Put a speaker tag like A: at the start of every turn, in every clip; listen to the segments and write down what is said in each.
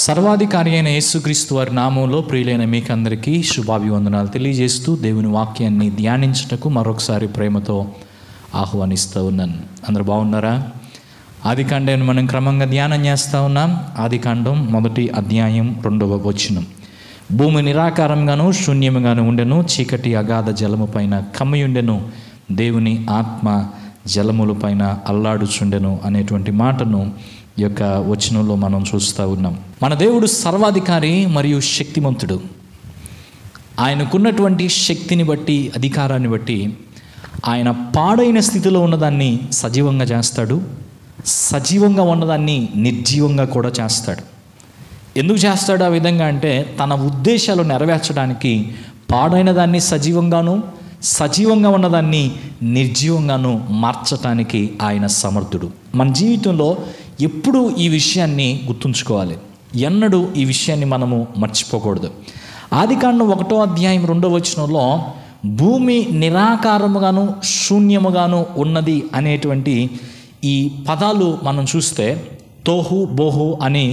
A: సర్వాధికారి అయిన యేసుక్రీస్తు వారి నామంలో ప్రియులైన మీకందరికీ శుభాభివందనాలు తెలియజేస్తూ దేవుని వాక్యాన్ని ధ్యానించటకు మరొకసారి ప్రేమతో ఆహ్వానిస్తూ ఉన్నాను. అందరూ బాగున్నారా? ఆదికాండాన్ని మనం క్రమంగా ధ్యానం చేస్తూ ఉన్నాం. ఆదికాండం 1వ అధ్యాయం 2వ వచనం. భూమి నిరాకారంగాను శూన్యముగాను ఉండెను, చీకటి అగాధ జలము పైన కమ్మియుండెను, దేవుని ఆత్మ జలముల పైన అల్లాడుచుండెను అనేటువంటి మాటను ఈ యొక్క వచనంలో మనం చూస్తూ ఉన్నాం. మన దేవుడు సర్వాధికారి మరియు శక్తిమంతుడు. ఆయనకున్నటువంటి శక్తిని బట్టి, అధికారాన్ని బట్టి ఆయన పాడైన స్థితిలో ఉన్నదాన్ని సజీవంగా చేస్తాడు, సజీవంగా ఉన్నదాన్ని నిర్జీవంగా కూడా చేస్తాడు. ఎందుకు చేస్తాడు ఆ విధంగా అంటే, తన ఉద్దేశాలు నెరవేర్చడానికి పాడైన దాన్ని సజీవంగాను, సజీవంగా ఉన్నదాన్ని నిర్జీవంగాను మార్చటానికి ఆయన సమర్థుడు. మన జీవితంలో ఎప్పుడూ ఈ విషయాన్ని గుర్తుంచుకోవాలి, ఎన్నడూ ఈ విషయాన్ని మనము మర్చిపోకూడదు. ఆదికాండం 1వ అధ్యాయం 2వ వచనంలో భూమి నిరాకారముగాను శూన్యముగాను ఉన్నది అనేటువంటి ఈ పదాలు మనం చూస్తే తోహు బోహు అని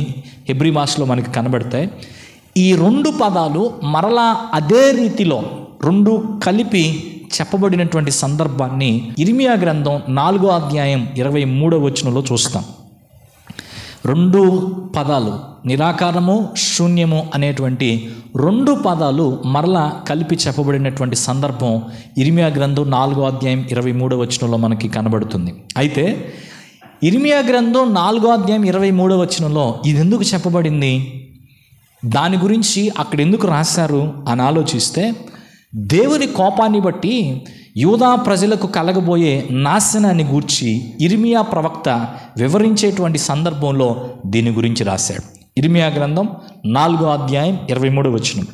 A: హెబ్రీ భాషలో మనకి కనబడతాయి. ఈ 2 పదాలు మరలా అదే రీతిలో 2 కలిపి చెప్పబడినటువంటి సందర్భాన్ని ఇర్మియా గ్రంథం 4వ అధ్యాయం 23వ వచనంలో చూస్తాం. 2 పదాలు, నిరాకారము శూన్యము అనేటువంటి 2 పదాలు మరలా కలిపి చెప్పబడినటువంటి సందర్భం ఇర్మియా గ్రంథం 4వ అధ్యాయం 23వ వచనంలో మనకి కనబడుతుంది. అయితే ఇర్మియా గ్రంథం 4వ అధ్యాయం 23వ వచనంలో ఇది ఎందుకు చెప్పబడింది, దాని గురించి అక్కడ ఎందుకు రాశారు అని ఆలోచిస్తే, దేవుని కోపాన్ని బట్టి యూదా ప్రజలకు కలగబోయే నాశనాన్ని గూర్చి ఇర్మియా ప్రవక్త వివరించేటువంటి సందర్భంలో దీని గురించి రాశాడు. ఇర్మియా గ్రంథం 4వ అధ్యాయం 23వ వచనం.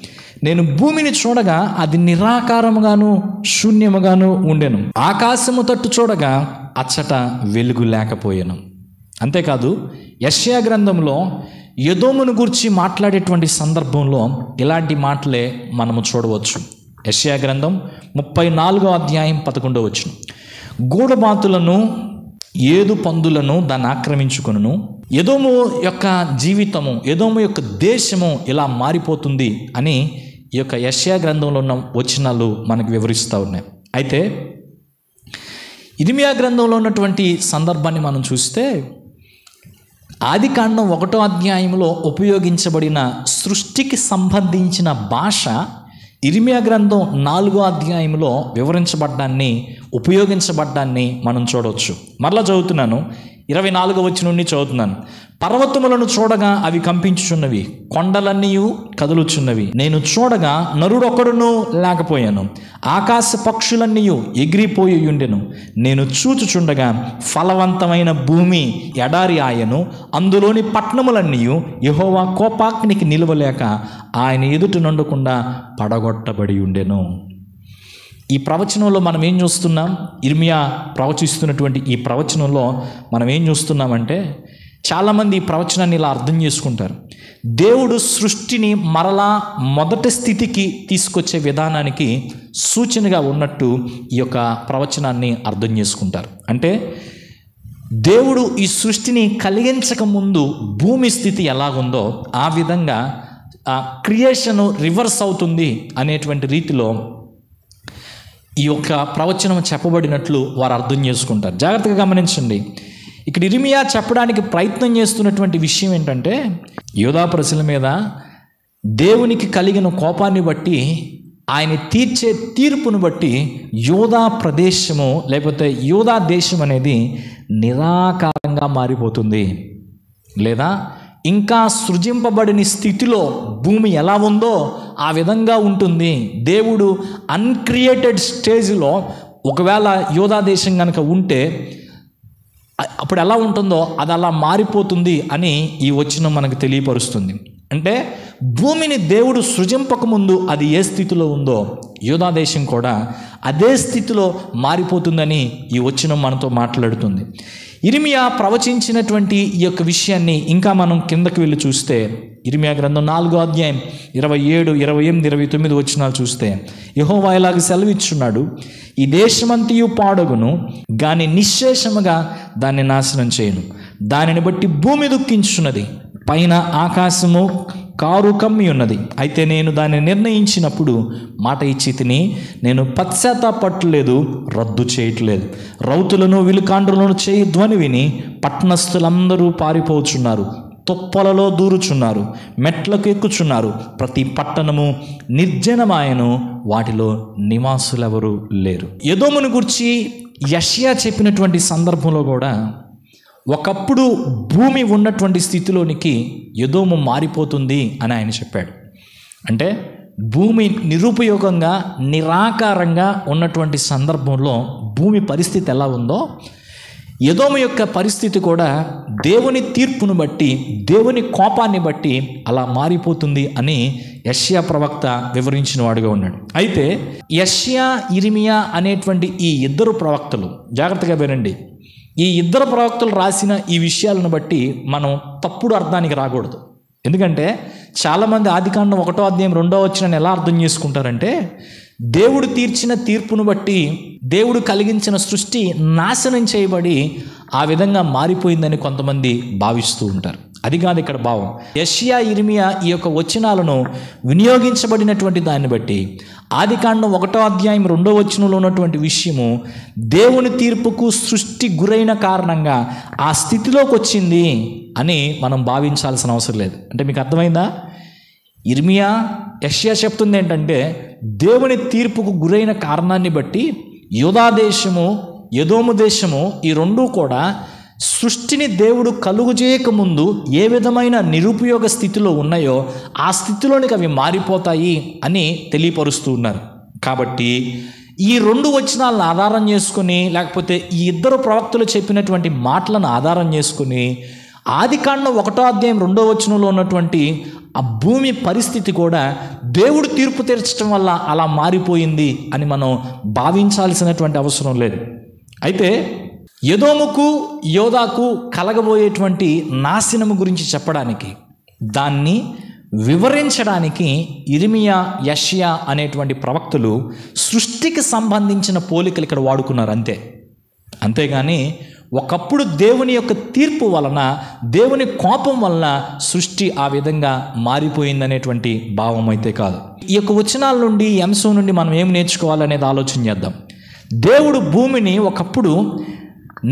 A: నేను భూమిని చూడగా అది నిరాకారముగాను శూన్యముగాను ఉండెను, ఆకాశము తట్టు చూడగా అచ్చట వెలుగు లేకపోయాను. అంతేకాదు యెషయా గ్రంథంలో ఎదోమును గురించి మాట్లాడేటువంటి సందర్భంలో ఇలాంటి మాటలే మనము చూడవచ్చు. యెషయా గ్రంథం 34వ అధ్యాయం 11వ వచనం. గూడబాతులను ఏదు పందులను దాన్ని ఆక్రమించుకొనును, ఎదోము యొక్క జీవితము, ఎదోము యొక్క దేశము ఇలా మారిపోతుంది అని ఈ యొక్క యెషయా గ్రంథంలో ఉన్న వచనాలు మనకు వివరిస్తూ ఉన్నాయి. అయితే ఇర్మియా గ్రంథంలో ఉన్నటువంటి సందర్భాన్ని మనం చూస్తే, ఆదికాండం 1వ అధ్యాయంలో ఉపయోగించబడిన సృష్టికి సంబంధించిన భాష ఇర్మియా గ్రంథం 4వ అధ్యాయంలో వివరించబడ్డాన్ని, ఉపయోగించబడ్డాన్ని మనం చూడవచ్చు. మరలా చదువుతున్నాను, 24వ వచనం నుండి చదువుతున్నాను. పర్వతములను చూడగా అవి కంపించుచున్నవి, కొండలన్నీ కదులుచున్నవి. నేను చూడగా నరుడొక్కడును లేకపోయాను, ఆకాశ పక్షులన్నీ ఎగిరిపోయి ఉండెను. నేను చూచుచుండగా ఫలవంతమైన భూమి ఎడారి ఆయను, అందులోని పట్టణములన్నీ యెహోవా కోపాగ్నికి నిలవలేక ఆయన ఎదుట నుండకుండా పడగొట్టబడి ఉండెను. ఈ ప్రవచనంలో మనం ఏం చూస్తున్నాం? ఇర్మియా ప్రవచిస్తున్నటువంటి ఈ ప్రవచనంలో మనం ఏం చూస్తున్నామంటే, చాలామంది ఈ ప్రవచనాన్ని ఇలా అర్థం చేసుకుంటారు, దేవుడు సృష్టిని మరలా మొదటి స్థితికి తీసుకొచ్చే విధానానికి సూచనగా ఉన్నట్టు ఈ యొక్క ప్రవచనాన్ని అర్థం చేసుకుంటారు. అంటే దేవుడు ఈ సృష్టిని కలిగించక ముందు భూమి స్థితి ఎలాగుందో ఆ విధంగా క్రియేషన్ రివర్స్ అవుతుంది అనేటువంటి రీతిలో ఈ యొక్క ప్రవచనం చెప్పబడినట్లు వారు అర్థం చేసుకుంటారు. జాగ్రత్తగా గమనించండి. ఇక్కడ ఇర్మియా చెప్పడానికి ప్రయత్నం చేస్తున్నటువంటి విషయం ఏంటంటే, యూదా ప్రజల మీద దేవునికి కలిగిన కోపాన్ని బట్టి, ఆయన తీర్చే తీర్పును బట్టి యూదా ప్రదేశము లేకపోతే యూదా దేశం అనేది నిరాకారంగా మారిపోతుంది, లేదా ఇంకా సృజింపబడిన స్థితిలో భూమి ఎలా ఉందో ఆ విధంగా ఉంటుంది. దేవుడు అన్క్రియేటెడ్ స్టేజ్లో ఒకవేళ యూదా దేశం కనుక ఉంటే అప్పుడు ఎలా ఉంటుందో అది అలా మారిపోతుంది అని ఈ వచనం మనకు తెలియపరుస్తుంది. అంటే భూమిని దేవుడు సృజింపకముందు అది ఏ స్థితిలో ఉందో యూదా దేశం కూడా అదే స్థితిలో మారిపోతుందని ఈ వచనం మనతో మాట్లాడుతుంది. ఇర్మియా ప్రవచించినటువంటి ఈ యొక్క విషయాన్ని ఇంకా మనం కిందకి వెళ్ళి చూస్తే, ఇర్మియా గ్రంథం 4వ అధ్యాయం 27, 28, 29 వచనాలు చూస్తే యెహోవా ఇలాగ సెలవిచ్చున్నాడు, ఈ దేశమంతయు పాడగును, గాని నిశ్శేషముగా దాన్ని నాశనం చేయను. దానిని బట్టి భూమి దుఃఖించున్నది, పైన ఆకాశము కారు కమ్మి ఉన్నది. అయితే నేను దాన్ని నిర్ణయించినప్పుడు మాట ఇచ్చి తిని, నేను పశ్చాత్తాపట్టలేదు, రద్దు చేయట్లేదు. రౌతులను విలుకాండ్రులను చేయి ధ్వని విని పట్టణస్థులందరూ పారిపోచున్నారు, తుప్పలలో దూరుచున్నారు, మెట్లకు ఎక్కుచున్నారు. ప్రతి పట్టణము నిర్జనమాయను, వాటిలో నివాసులెవరూ లేరు. ఎదోమును గురించి యెషయా చెప్పినటువంటి సందర్భంలో కూడా ఒకప్పుడు భూమి ఉన్నటువంటి స్థితిలోనికి ఎదోము మారిపోతుంది అని ఆయన చెప్పాడు. అంటే భూమి నిరుపయోగంగా నిరాకారంగా ఉన్నటువంటి సందర్భంలో భూమి పరిస్థితి ఎలా ఉందో, ఎదోము యొక్క పరిస్థితి కూడా దేవుని తీర్పును బట్టి, దేవుని కోపాన్ని బట్టి అలా మారిపోతుంది అని యెషయా ప్రవక్త వివరించిన వాడుగా ఉన్నాడు. అయితే యెషయా, ఇర్మియా అనేటువంటి ఈ ఇద్దరు ప్రవక్తలు, జాగ్రత్తగా వినండి, ఈ ఇద్దరు ప్రవక్తలు రాసిన ఈ విషయాలను బట్టి మనం తప్పుడు అర్థానికి రాకూడదు. ఎందుకంటే చాలామంది ఆదికాండం 1వ అధ్యాయం 2వ వచనాన్ని ఎలా అర్థం చేసుకుంటారంటే, దేవుడు తీర్చిన తీర్పును బట్టి దేవుడు కలిగించిన సృష్టి నాశనం చేయబడి ఆ విధంగా మారిపోయిందని కొంతమంది భావిస్తూ ఉంటారు. అది కాదు ఇక్కడ భావం. యెషయా, ఇర్మియా ఈ యొక్క వచనాలను వినియోగించబడినటువంటి దాన్ని బట్టి ఆదికాండం 1వ అధ్యాయం 2వ వచనంలో ఉన్నటువంటి విషయము దేవుని తీర్పుకు సృష్టి గురైన కారణంగా ఆ స్థితిలోకి వచ్చింది అని మనం భావించాల్సిన అవసరం లేదు. అంటే మీకు అర్థమైందా? ఇర్మియా, యెషయా చెప్తుంది ఏంటంటే, దేవుని తీర్పుకు గురైన కారణాన్ని బట్టి యూదా దేశము, ఎదోము దేశము ఈ రెండూ కూడా సృష్టిని దేవుడు కలుగు చేయకముందు ఏ విధమైన నిరుపయోగ స్థితిలో ఉన్నాయో ఆ స్థితిలోనికి అవి మారిపోతాయి అని తెలియపరుస్తూ ఉన్నారు. కాబట్టి ఈ 2 వచనాలను ఆధారం చేసుకుని, లేకపోతే ఈ ఇద్దరు ప్రవక్తలు చెప్పినటువంటి మాటలను ఆధారం చేసుకుని ఆదికాండం 1వ అధ్యాయం 2వ వచనంలో ఉన్నటువంటి ఆ భూమి పరిస్థితి కూడా దేవుడు తీర్పు తీర్చడం వల్ల అలా మారిపోయింది అని మనం భావించాల్సినటువంటి అవసరం లేదు. అయితే ఎదోముకు, యోదాకు కలగబోయేటువంటి నాశనము గురించి చెప్పడానికి, దాన్ని వివరించడానికి ఇర్మియా, యెషయా అనేటువంటి ప్రవక్తలు సృష్టికి సంబంధించిన పోలికలు ఇక్కడ వాడుకున్నారు అంతే. అంతేగాని ఒకప్పుడు దేవుని యొక్క తీర్పు వలన, దేవుని కోపం వలన సృష్టి ఆ విధంగా మారిపోయిందనేటువంటి భావం అయితే కాదు. ఈ యొక్క వచనాల నుండి, ఈ అంశం నుండి మనం ఏం నేర్చుకోవాలనేది ఆలోచన చేద్దాం. దేవుడు భూమిని ఒకప్పుడు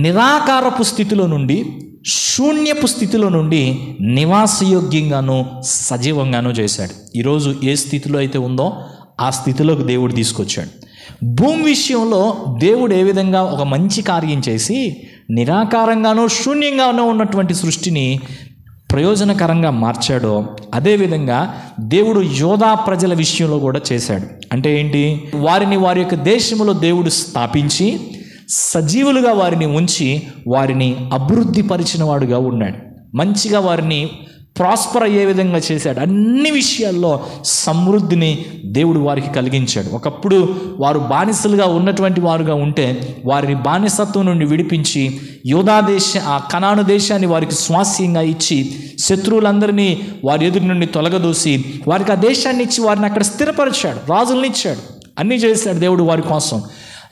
A: నిరాకారపు స్థితిలో నుండి, శూన్యపు స్థితిలో నుండి నివాసయోగ్యంగాను సజీవంగాను చేశాడు. ఈరోజు ఏ స్థితిలో అయితే ఉందో ఆ స్థితిలోకి దేవుడు తీసుకొచ్చాడు. భూమి విషయంలో దేవుడు ఏ విధంగా ఒక మంచి కార్యం చేసి నిరాకారంగానో శూన్యంగానో ఉన్నటువంటి సృష్టిని ప్రయోజనకరంగా మార్చాడో, అదేవిధంగా దేవుడు యోధా ప్రజల విషయంలో కూడా చేశాడు. అంటే ఏంటి? వారిని వారి యొక్క దేశంలో దేవుడు స్థాపించి సజీవులుగా వారిని ఉంచి వారిని అభివృద్ధి పరిచిన వాడుగా ఉన్నాడు. మంచిగా వారిని ప్రాస్పర్ అయ్యే విధంగా చేశాడు. అన్ని విషయాల్లో సమృద్ధిని దేవుడు వారికి కలిగించాడు. ఒకప్పుడు వారు బానిసలుగా ఉన్నటువంటి వారుగా ఉంటే వారిని బానిసత్వం నుండి విడిపించి యోధా ఆ కనాను దేశాన్ని వారికి స్వాస్యంగా ఇచ్చి శత్రువులందరినీ వారి ఎదురు నుండి తొలగదోసి వారికి ఆ దేశాన్ని ఇచ్చి వారిని అక్కడ స్థిరపరిచాడు. రాజులను ఇచ్చాడు, అన్నీ చేశాడు దేవుడు వారి కోసం.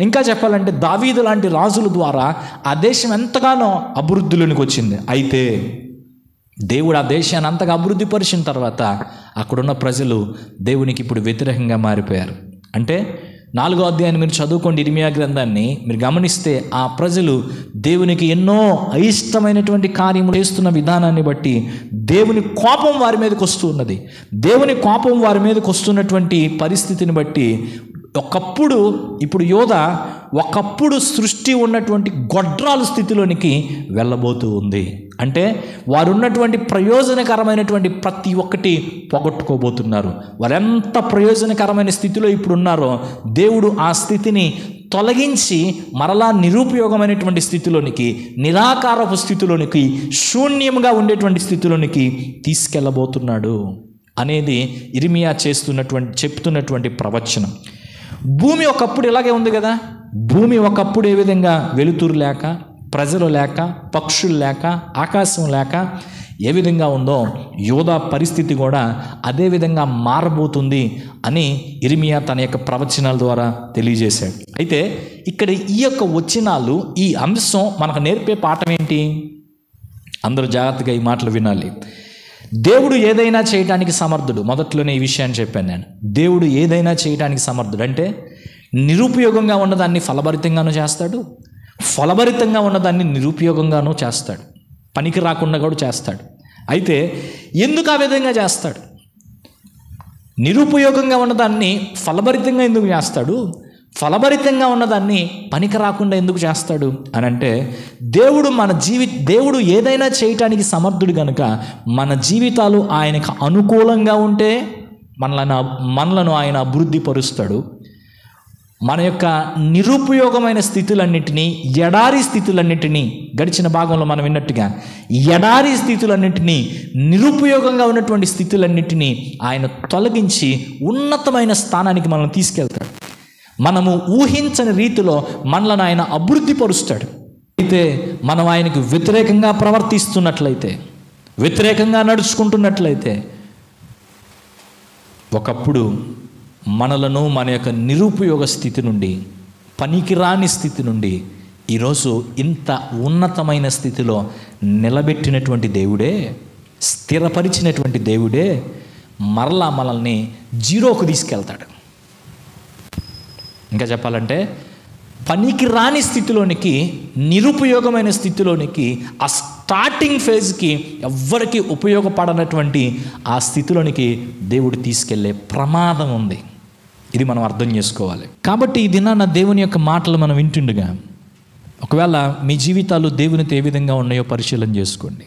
A: ఇంకా చెప్పాలంటే దావీదు లాంటి రాజుల ద్వారా ఆ దేశం ఎంతగానో అభివృద్ధిలోనికి వచ్చింది. అయితే దేవుడు ఆ దేశాన్ని అంతగా అభివృద్ధి పరిచిన తర్వాత అక్కడున్న ప్రజలు దేవునికి ఇప్పుడు వ్యతిరేకంగా మారిపోయారు. అంటే 4వ అధ్యాయాన్ని మీరు చదువుకోండి, ఇర్మియా గ్రంథాన్ని మీరు గమనిస్తే ఆ ప్రజలు దేవునికి ఎన్నో అయిష్టమైనటువంటి కార్యములు చేస్తున్న విధానాన్ని బట్టి దేవుని కోపం వారి మీదకి వస్తూ ఉన్నది. దేవుని కోపం వారి మీదకి వస్తున్నటువంటి పరిస్థితిని బట్టి ఒకప్పుడు, ఇప్పుడు యోధా ఒకప్పుడు సృష్టి ఉన్నటువంటి గొడ్రాలు స్థితిలోనికి వెళ్ళబోతూ ఉంది. అంటే వారు ఉన్నటువంటి ప్రయోజనకరమైనటువంటి ప్రతి ఒక్కటి పోగొట్టుకోబోతున్నారు. వారు ఎంత ప్రయోజనకరమైన స్థితిలో ఇప్పుడు ఉన్నారో దేవుడు ఆ స్థితిని తొలగించి మరలా నిరుపయోగమైనటువంటి స్థితిలోనికి, నిరాకారపు స్థితిలోనికి, శూన్యంగా ఉండేటువంటి స్థితిలోనికి తీసుకెళ్ళబోతున్నాడు అనేది ఇర్మియా చెప్తున్నటువంటి ప్రవచనం. భూమి ఒకప్పుడు ఇలాగే ఉంది కదా. భూమి ఒకప్పుడు ఏ విధంగా వెలుతురు లేక, ప్రజలు లేక, పక్షులు లేక, ఆకాశం లేక ఏ విధంగా ఉందో యోధా పరిస్థితి కూడా అదే విధంగా మారబోతుంది అని ఇర్మియా తన యొక్క ప్రవచనాల ద్వారా తెలియజేశాడు. అయితే ఇక్కడ ఈ యొక్క వచనాలు, ఈ అంశం మనకు నేర్పే పాఠం ఏంటి? అందరూ జాగ్రత్తగా ఈ మాటలు వినాలి. దేవుడు ఏదైనా చేయడానికి సమర్థుడు. మొదట్లోనే ఈ విషయాన్ని చెప్పాను నేను. దేవుడు ఏదైనా చేయడానికి సమర్థుడు. అంటే నిరుపయోగంగా ఉన్నదాన్ని ఫలభరితంగానూ చేస్తాడు, ఫలభరితంగా ఉన్నదాన్ని నిరుపయోగంగానూ చేస్తాడు, పనికి రాకుండా కూడా చేస్తాడు. అయితే ఎందుకు ఆ విధంగా చేస్తాడు? నిరుపయోగంగా ఉన్నదాన్ని ఫలభరితంగా ఎందుకు చేస్తాడు, ఫలభరితంగా ఉన్నదాన్ని పనికి రాకుండా ఎందుకు చేస్తాడు అని అంటే, దేవుడు ఏదైనా చేయటానికి సమర్థుడు కనుక మన జీవితాలు ఆయనకు అనుకూలంగా ఉంటే మనలను ఆయన అభివృద్ధి పరుస్తాడు. మన యొక్క నిరుపయోగమైన స్థితులన్నింటినీ, ఎడారి స్థితులన్నింటినీ, గడిచిన భాగంలో మనం విన్నట్టుగా ఎడారి స్థితులన్నింటినీ, నిరుపయోగంగా ఉన్నటువంటి స్థితులన్నింటినీ ఆయన తొలగించి ఉన్నతమైన స్థానానికి మనం తీసుకెళ్తాడు. మనము ఊహించని రీతిలో మనలను ఆయన అభివృద్ధి పరుస్తాడు. అయితే మనం ఆయనకు వ్యతిరేకంగా ప్రవర్తిస్తున్నట్లయితే, వ్యతిరేకంగా నడుచుకుంటున్నట్లయితే, ఒకప్పుడు మనలను మన యొక్క నిరుపయోగ స్థితి నుండి, పనికిరాని స్థితి నుండి ఈరోజు ఇంత ఉన్నతమైన స్థితిలో నిలబెట్టినటువంటి దేవుడే, స్థిరపరిచినటువంటి దేవుడే మరలా మనల్ని జీరోకు తీసుకెళ్తాడు. ఇంకా చెప్పాలంటే పనికి రాని స్థితిలోనికి, నిరుపయోగమైన స్థితిలోనికి, ఆ స్టార్టింగ్ ఫేజ్కి ఎవ్వరికి ఉపయోగపడనటువంటి ఆ స్థితిలోనికి దేవుడు తీసుకెళ్లే ప్రమాదం ఉంది. ఇది మనం అర్థం చేసుకోవాలి. కాబట్టి ఈ దినాన దేవుని యొక్క మాటలు మనం వింటుండగా, ఒకవేళ మీ జీవితాలు దేవునితో ఏ విధంగా ఉన్నాయో పరిశీలన చేసుకోండి.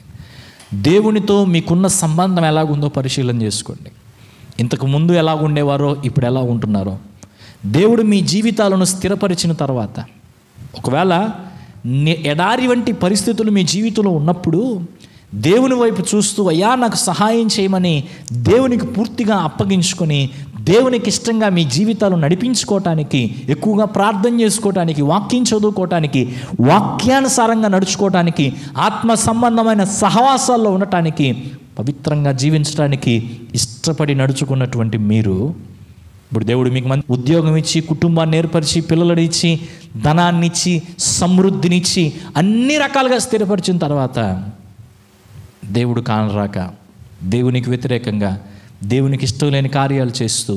A: దేవునితో మీకున్న సంబంధం ఎలాగుందో పరిశీలన చేసుకోండి. ఇంతకు ముందు ఎలాగుండేవారో ఇప్పుడు ఎలా ఉంటున్నారో. దేవుడు మీ జీవితాలను స్థిరపరిచిన తర్వాత, ఒకవేళ ఎడారి వంటి పరిస్థితులు మీ జీవితంలో ఉన్నప్పుడు దేవుని వైపు చూస్తూ, అయ్యా నాకు సహాయం చేయమని దేవునికి పూర్తిగా అప్పగించుకొని, దేవునికి ఇష్టంగా మీ జీవితాలు నడిపించుకోవటానికి, ఎక్కువగా ప్రార్థన చేసుకోవటానికి, వాక్యం చదువుకోవటానికి, వాక్యానుసారంగా నడుచుకోవటానికి, ఆత్మ సంబంధమైన సహవాసాల్లో ఉండటానికి, పవిత్రంగా జీవించడానికి ఇష్టపడి నడుచుకున్నటువంటి మీరు, ఇప్పుడు దేవుడు మీకు మంచి ఉద్యోగం ఇచ్చి, కుటుంబాన్ని ఏర్పరిచి, పిల్లలని ఇచ్చి, ధనాన్ని ఇచ్చి, సమృద్ధినిచ్చి, అన్ని రకాలుగా స్థిరపరిచిన తర్వాత దేవుడు కానరాక, దేవునికి వ్యతిరేకంగా, దేవునికి ఇష్టం లేని కార్యాలు చేస్తూ,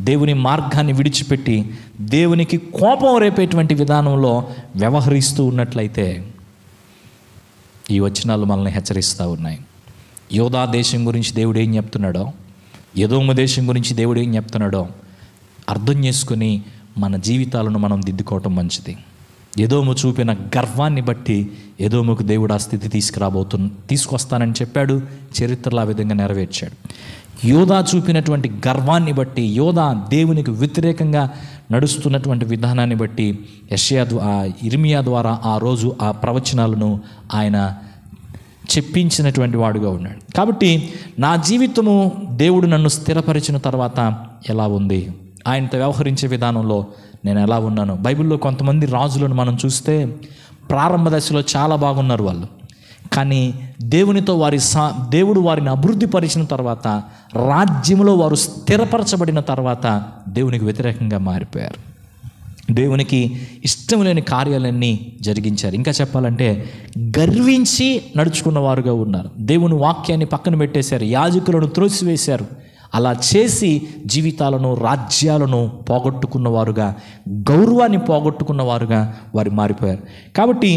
A: దేవుని మార్గాన్ని విడిచిపెట్టి, దేవునికి కోపం రేపేటువంటి విధానంలో వ్యవహరిస్తూ ఉన్నట్లయితే ఈ వచనాలు మనల్ని హెచ్చరిస్తూ ఉన్నాయి. యోధా దేశం గురించి దేవుడు ఏం చెప్తున్నాడో, ఎదోము దేశం గురించి దేవుడు ఏం చెప్తున్నాడో అర్థం చేసుకుని మన జీవితాలను మనం దిద్దుకోవటం మంచిది. ఎదోము చూపిన గర్వాన్ని బట్టి ఎదోముకు దేవుడు ఆ స్థితి తీసుకొస్తానని చెప్పాడు, చరిత్రలో ఆ విధంగా నెరవేర్చాడు. యోధా చూపినటువంటి గర్వాన్ని బట్టి, యోధా దేవునికి వ్యతిరేకంగా నడుస్తున్నటువంటి విధానాన్ని బట్టి ఇర్మియా ద్వారా ఆ రోజు ఆ ప్రవచనాలను ఆయన చెప్పించినటువంటి వాడుగా ఉన్నాడు. కాబట్టి నా జీవితము దేవుడు నన్ను స్థిరపరిచిన తర్వాత ఎలా ఉంది, ఆయనతో వ్యవహరించే విధానంలో నేను ఎలా ఉన్నాను. బైబిల్లో కొంతమంది రాజులను మనం చూస్తే ప్రారంభ దశలో చాలా బాగున్నారు వాళ్ళు, కానీ దేవునితో దేవుడు వారిని అభివృద్ధి పరిచిన తర్వాత, రాజ్యంలో వారు స్థిరపరచబడిన తర్వాత దేవునికి వ్యతిరేకంగా మారిపోయారు. దేవునికి ఇష్టం లేని కార్యాలన్నీ జరిగించారు. ఇంకా చెప్పాలంటే గర్వించి నడుచుకున్న వారుగా ఉన్నారు. దేవుని వాక్యాన్ని పక్కన పెట్టేశారు, యాజకులను త్రోసివేశారు. అలా చేసి జీవితాలను, రాజ్యాలను పోగొట్టుకున్నవారుగా, గౌరవాన్ని పోగొట్టుకున్నవారుగా వారు మారిపోయారు. కాబట్టి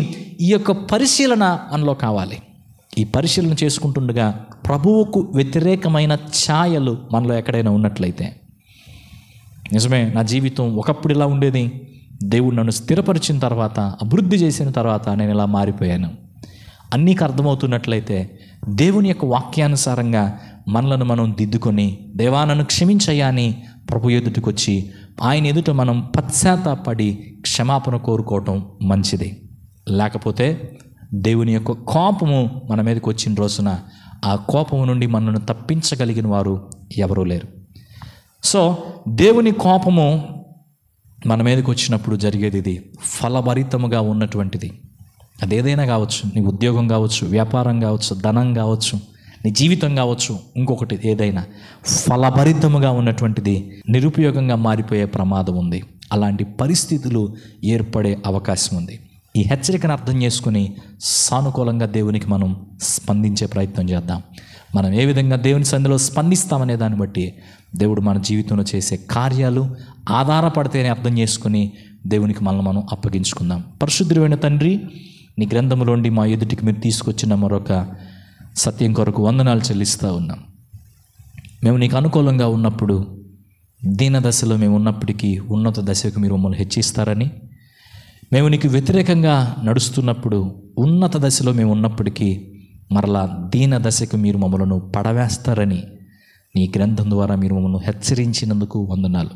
A: ఈ యొక్క పరిశీలన మనలో కావాలి. ఈ పరిశీలన చేసుకుంటుండగా ప్రభువుకు వ్యతిరేకమైన ఛాయలు మనలో ఎక్కడైనా ఉన్నట్లయితే, నిజమే నా జీవితం ఒకప్పుడు ఇలా ఉండేది, దేవుడు నన్ను స్థిరపరిచిన తర్వాత, అభివృద్ధి చేసిన తర్వాత నేను ఇలా మారిపోయాను అన్నీకు అర్థమవుతున్నట్లయితే, దేవుని యొక్క వాక్యానుసారంగా మనలను మనం దిద్దుకొని, దేవా నన్ను క్షమించయ్యా అని ప్రభు ఎదుటికి వచ్చి ఆయన ఎదుట మనం పశ్చాత్తాపడి క్షమాపణ కోరుకోవటం మంచిది. లేకపోతే దేవుని యొక్క కోపము మన మీదకి వచ్చిన రోజున ఆ కోపము నుండి మనల్ని తప్పించగలిగిన వారు ఎవరూ లేరు. సో దేవుని కోపము మన మీదకి వచ్చినప్పుడు జరిగేది ఇది ఫలభరితముగా ఉన్నటువంటిది. అదేదైనా కావచ్చు, నీ ఉద్యోగం కావచ్చు, వ్యాపారం కావచ్చు, ధనం కావచ్చు, నీ జీవితం కావచ్చు, ఇంకొకటి ఏదైనా ఫలభరితముగా ఉన్నటువంటిది నిరుపయోగంగా మారిపోయే ప్రమాదం ఉంది. అలాంటి పరిస్థితులు ఏర్పడే అవకాశం ఉంది. ఈ హెచ్చరికను అర్థం చేసుకుని సానుకూలంగా దేవునికి మనం స్పందించే ప్రయత్నం చేద్దాం. మనం ఏ విధంగా దేవుని సన్నిధిలో స్పందిస్తామనే దాన్ని బట్టి దేవుడు మన జీవితంలో చేసే కార్యాలు ఆధారపడితేనే అర్థం చేసుకుని దేవునికి మనల్ని మనం అప్పగించుకుందాం. పరిశుద్ధుడైన తండ్రి, నీ గ్రంథములోండి మా ఎదుటికి మీరు తీసుకొచ్చిన మరొక సత్యం కొరకు వందనాలు చెల్లిస్తూ ఉన్నాం. మేము నీకు అనుకూలంగా ఉన్నప్పుడు, దీన దశలో మేము ఉన్నప్పటికీ ఉన్నత దశకు మీరు మమ్మల్ని హెచ్చిస్తారని, మేము నీకు వ్యతిరేకంగా నడుస్తున్నప్పుడు ఉన్నత దశలో మేము ఉన్నప్పటికీ మరలా దీన దశకు మీరు మమ్మలను పడవేస్తారని నీ గ్రంథం ద్వారా మీరు మమ్మల్ని హెచ్చరించినందుకు వందనాలు.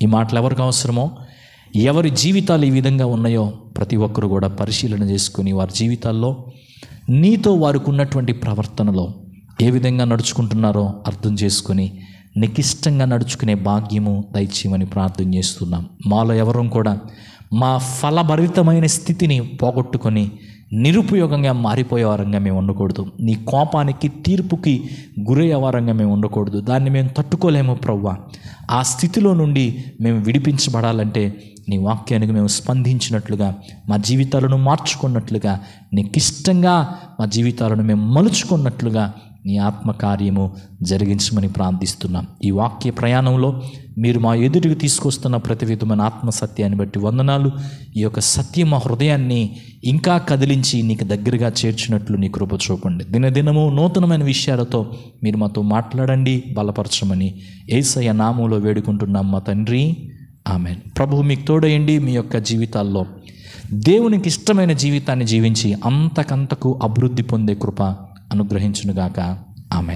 A: ఈ మాటలు ఎవరికి అవసరమో, ఎవరి జీవితాలు ఈ విధంగా ఉన్నాయో ప్రతి ఒక్కరు కూడా పరిశీలన చేసుకుని వారి జీవితాల్లో నీతో వారికి ఉన్నటువంటి ప్రవర్తనలో ఏ విధంగా నడుచుకుంటున్నారో అర్థం చేసుకొని నీకు ఇష్టంగా నడుచుకునే భాగ్యము దయచేయమని ప్రార్థన చేస్తున్నాం. మాలో ఎవరూ కూడా మా ఫలభరితమైన స్థితిని పోగొట్టుకొని నిరుపయోగంగా మారిపోయే వారంగా మేము ఉండకూడదు. నీ కోపానికి, తీర్పుకి గురయ్యే వారంగా మేము ఉండకూడదు. దాన్ని మేము తట్టుకోలేము ప్రభువా. ఆ స్థితిలో నుండి మేము విడిపించబడాలంటే నీ వాక్యానికి మేము స్పందించినట్లుగా, మా జీవితాలను మార్చుకున్నట్లుగా, నీకు ఇష్టంగా మా జీవితాలను మేము మలుచుకున్నట్లుగా నీ ఆత్మకార్యము జరిగించమని ప్రార్థిస్తున్నాం. ఈ వాక్య ప్రయాణంలో మీరు మా ఎదుటికి తీసుకొస్తున్న ప్రతి విధమైన ఆత్మసత్యాన్ని బట్టి వందనాలు. ఈ యొక్క సత్యం మా హృదయాన్ని ఇంకా కదిలించి నీకు దగ్గరగా చేర్చినట్లు నీ కృప చూపండి. దినదినము నూతనమైన విషయాలతో మీరు మాతో మాట్లాడండి, బలపరచమని యేసయ్య నామములో వేడుకుంటున్నాం మా తండ్రి, ఆమేన్. ప్రభువు మీకు తోడయండి. మీ యొక్క జీవితాల్లో దేవునికి ఇష్టమైన జీవితాన్ని జీవించి అంతకంతకు అభివృద్ధి పొందే కృప అనుగ్రహించునుగాక. ఆమేన్.